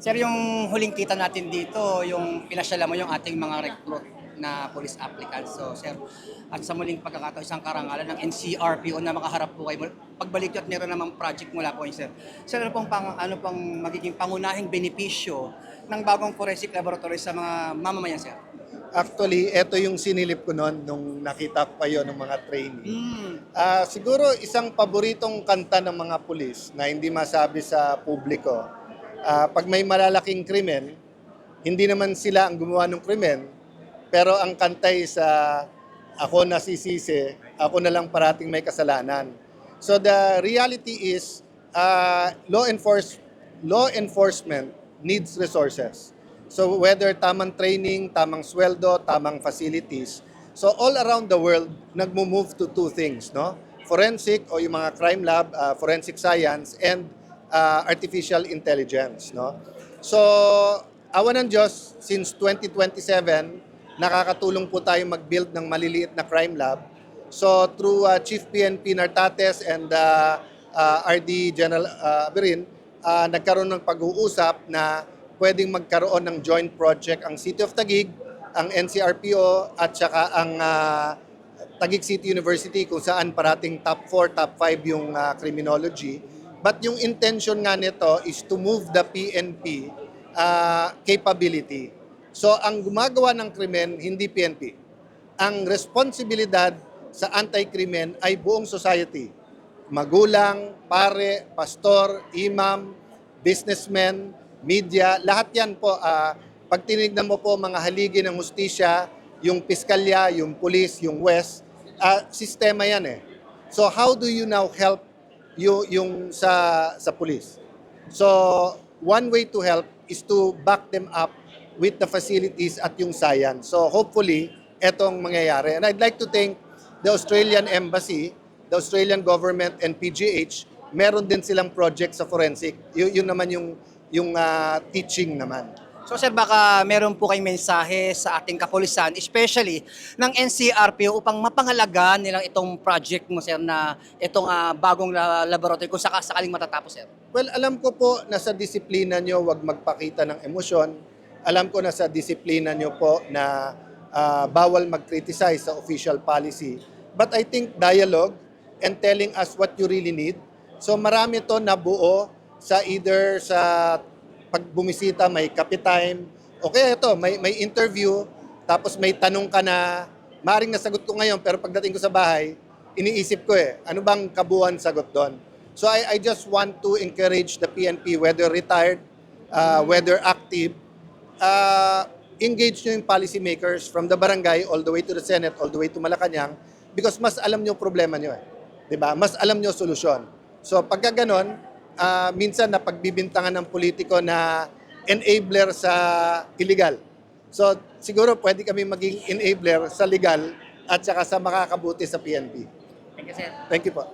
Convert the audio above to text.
Sir, yung huling kita natin dito, yung pinasyala mo yung ating mga recruit na police applicants. So, sir, at sa muling pagkakataon, isang karangalan ng NCRPO na makaharap po kayo. Pagbalik nyo at meron namang project mula po yun, sir. Sir, ano pong magiging pangunahing benepisyo ng bagong forensic laboratory sa mga mamamayan, sir? Actually, ito yung sinilip ko noon nung nakita ko kayo ng mga trainee. Hmm. Siguro isang paboritong kanta ng mga pulis na hindi masabi sa publiko. Pag may malalaking krimen, hindi naman sila ang gumawa ng krimen, pero ang kantay sa ako nasisisi, ako na lang parating may kasalanan. So the reality is, law enforcement needs resources. So whether tamang training, tamang sweldo, tamang facilities. So all around the world, nagmo-move to two things, no? Forensic o yung mga crime lab, forensic science, and artificial intelligence, no? So, awan ng Diyos, since 2027, nakakatulong po tayo mag-build ng maliliit na crime lab. So, through Chief PNP Nartates and RD General Aberin, nagkaroon ng pag-uusap na pwedeng magkaroon ng joint project ang City of Taguig, ang NCRPO, at saka ang Taguig City University kung saan parating top 4, top 5 yung criminology. But yung intention nga nito is to move the PNP capability. So ang gumagawa ng krimen, hindi PNP. Ang responsibilidad sa anti-krimen ay buong society. Magulang, pare, pastor, imam, businessmen, media, lahat yan po. Pag tinignan mo po mga haligi ng hustisya, yung piskalya, yung police, yung West, sistema yan eh. So how do you now help yung sa police? So one way to help is to back them up with the facilities at yung science. So hopefully, etong mangyayari. And I'd like to thank the Australian Embassy, the Australian government, and PGH. Meron din silang project sa forensic. Yun naman yung teaching naman. So sir, baka meron po kayong mensahe sa ating kapulisan, especially ng NCRPO upang mapangalagaan nilang itong project mo sir na itong bagong laboratory kung sakaling matatapos sir. Well, alam ko po na sa disiplina nyo wag magpakita ng emosyon. Alam ko na sa disiplina nyo po na bawal mag-criticize sa official policy. But I think dialogue and telling us what you really need. So marami to nabuo sa either sa pag bumisita may kape time, o kaya ito, may interview, tapos may tanong ka na, maring nasagot ko ngayon, pero pagdating ko sa bahay, iniisip ko ano bang kabuuan sagot doon? So I just want to encourage the PNP, whether retired, whether active, engage nyo yung policy makers from the barangay all the way to the Senate, all the way to Malacanang, because mas alam nyo problema nyo Diba? Mas alam nyo solusyon. So pagka ganon, minsan na pagbibintangan ng politiko na enabler sa illegal. So siguro pwede kami maging enabler sa legal at saka sa makakabuti sa PNP. Thank you sir. Thank you po.